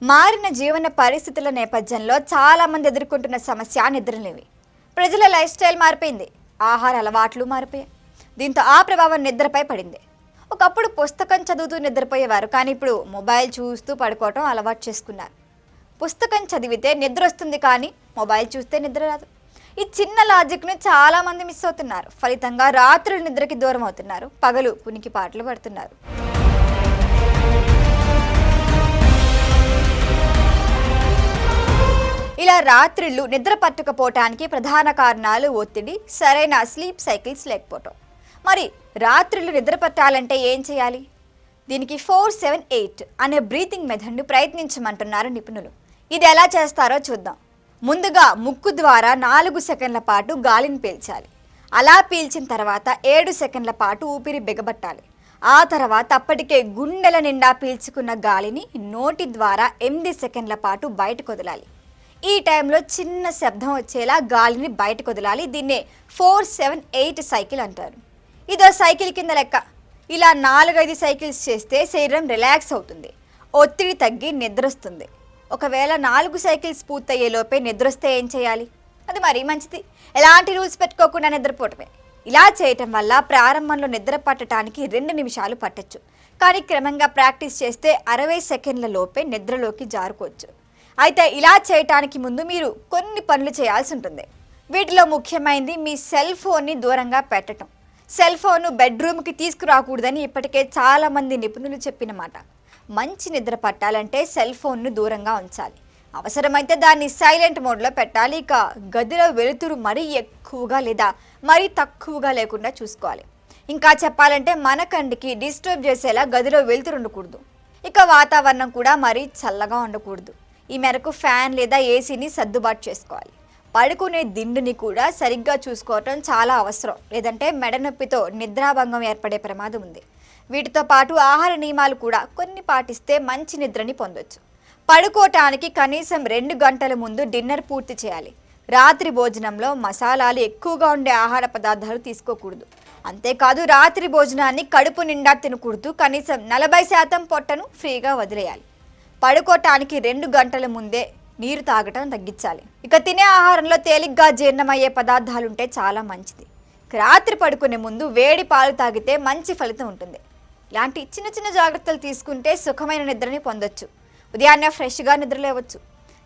మారిన జీవన పరిస్థితుల నేపథ్యంలో చాలా మంది ఎదుర్కొంటున్న సమస్య నిద్రలేమి. ప్రజల లైఫ్ స్టైల్ మారిపోయింది, ఆహార అలవాట్లు మారిపోయాయి. దీంతో ఆ ప్రభావం నిద్రపై పడింది. ఒకప్పుడు పుస్తకం చదువుతూ నిద్రపోయేవారు, కానీ ఇప్పుడు మొబైల్ చూస్తూ పడుకోవటం అలవాటు చేసుకున్నారు. పుస్తకం చదివితే నిద్ర వస్తుంది, కానీ మొబైల్ చూస్తే నిద్ర రాదు. ఈ చిన్న లాజిక్ను చాలా మంది మిస్ అవుతున్నారు. ఫలితంగా రాత్రులు నిద్రకి దూరం అవుతున్నారు, పగలు కునికి పాటలు పడుతున్నారు. ఇలా రాత్రిళ్ళు నిద్ర పట్టకపోవటానికి ప్రధాన కారణాలు ఒత్తిడి, సరైన స్లీప్ సైకిల్స్ లేకపోవటం. మరి రాత్రిళ్ళు నిద్ర పట్టాలంటే ఏం చేయాలి? దీనికి 4-7-8 అనే బ్రీతింగ్ మెథడ్ను ప్రయత్నించమంటున్నారు నిపుణులు. ఇది ఎలా చేస్తారో చూద్దాం. ముందుగా ముక్కు ద్వారా 4 సెకండ్ల పాటు గాలిని పీల్చాలి. అలా పీల్చిన తర్వాత 7 సెకండ్ల పాటు ఊపిరి బిగబట్టాలి. ఆ తర్వాత అప్పటికే గుండెల నిండా పీల్చుకున్న గాలిని నోటి ద్వారా 8 సెకండ్ల పాటు బయటకు వదలాలి. ఈ టైంలో చిన్న శబ్దం వచ్చేలా గాలిని బయటకు వదలాలి. దీన్నే 4-7-8 సైకిల్ అంటారు. ఇదో సైకిల్ కింద లెక్క. ఇలా 4-5 సైకిల్స్ చేస్తే శరీరం రిలాక్స్ అవుతుంది, ఒత్తిడి తగ్గి నిద్రొస్తుంది. ఒకవేళ 4 సైకిల్స్ పూర్తయ్యేలోపే నిద్రొస్తే ఏం చేయాలి? అది మరీ మంచిది. ఎలాంటి రూల్స్ పెట్టుకోకుండా నిద్రపోవటమే. ఇలా చేయటం వల్ల ప్రారంభంలో నిద్ర పట్టడానికి 2 నిమిషాలు పట్టచ్చు, కానీ క్రమంగా ప్రాక్టీస్ చేస్తే 60 సెకండ్ల లోపే నిద్రలోకి జారుకోవచ్చు. అయితే ఇలా చేయటానికి ముందు మీరు కొన్ని పనులు చేయాల్సి ఉంటుంది. వీటిలో ముఖ్యమైనది మీ సెల్ ఫోన్ని దూరంగా పెట్టడం. సెల్ ఫోన్ను బెడ్రూమ్కి తీసుకురాకూడదని ఇప్పటికే చాలామంది నిపుణులు చెప్పిన మాట. మంచి నిద్ర పట్టాలంటే సెల్ ఫోన్ను దూరంగా ఉంచాలి. అవసరమైతే దాన్ని సైలెంట్ మోడ్లో పెట్టాలి. ఇక గదిలో వెలుతురు మరీ ఎక్కువగా లేదా మరీ తక్కువగా లేకుండా చూసుకోవాలి. ఇంకా చెప్పాలంటే మన కంటికి డిస్టర్బ్ చేసేలా గదిలో వెలుతురు ఉండకూడదు. ఇక వాతావరణం కూడా మరీ చల్లగా ఉండకూడదు. ఈ మేరకు ఫ్యాన్ లేదా ఏసీని సర్దుబాటు చేసుకోవాలి. పడుకునే దిండుని కూడా సరిగ్గా చూసుకోవటం చాలా అవసరం, లేదంటే మెడ నొప్పితో నిద్రాభంగం ఏర్పడే ప్రమాదం ఉంది. వీటితో పాటు ఆహార నియమాలు కూడా కొన్ని పాటిస్తే మంచి నిద్రని పొందొచ్చు. పడుకోవటానికి కనీసం 2 గంటల ముందు డిన్నర్ పూర్తి చేయాలి. రాత్రి భోజనంలో మసాలాలు ఎక్కువగా ఉండే ఆహార పదార్థాలు తీసుకోకూడదు. అంతేకాదు రాత్రి భోజనాన్ని కడుపు నిండా తినకూడదు. కనీసం 40% పొట్టను ఫ్రీగా వదిలేయాలి. పడుకోవటానికి 2 గంటల ముందే నీరు తాగటం తగ్గించాలి. ఇక తినే ఆహారంలో తేలిగ్గా జీర్ణమయ్యే పదార్థాలుంటే చాలా మంచిది. రాత్రి పడుకునే ముందు వేడి పాలు తాగితే మంచి ఫలితం ఉంటుంది. ఇలాంటి చిన్న చిన్న జాగ్రత్తలు తీసుకుంటే సుఖమైన నిద్రని పొందొచ్చు. ఉదయాన్నే ఫ్రెష్గా నిద్రలేవచ్చు.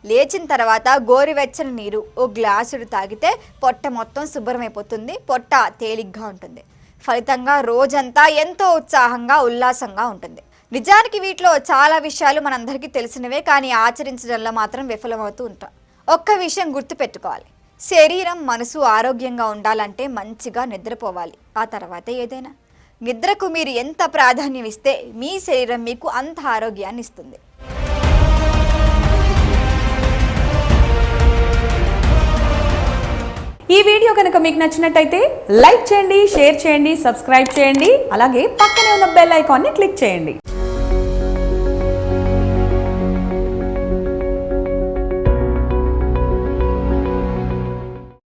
లేచిన తర్వాత గోరువెచ్చని నీరు 1 గ్లాసుడు తాగితే పొట్ట మొత్తం శుభ్రమైపోతుంది, పొట్ట తేలిగ్గా ఉంటుంది. ఫలితంగా రోజంతా ఎంతో ఉత్సాహంగా ఉల్లాసంగా ఉంటుంది. నిజానికి వీటిలో చాలా విషయాలు మనందరికీ తెలిసినవే, కానీ ఆచరించడంలో మాత్రం విఫలమవుతూ ఉంటాం. ఒక్క విషయం గుర్తుపెట్టుకోవాలి, శరీరం మనసు ఆరోగ్యంగా ఉండాలంటే మంచిగా నిద్రపోవాలి. ఆ తర్వాతే ఏదైనా. నిద్రకు మీరు ఎంత ప్రాధాన్యం ఇస్తే మీ శరీరం మీకు అంత ఆరోగ్యాన్ని ఇస్తుంది. ఈ వీడియో కనుక మీకు నచ్చినట్టయితే లైక్ చేయండి, షేర్ చేయండి, సబ్స్క్రైబ్ చేయండి. అలాగే పక్కనే ఉన్న బెల్ ఐకాన్ని క్లిక్ చేయండి.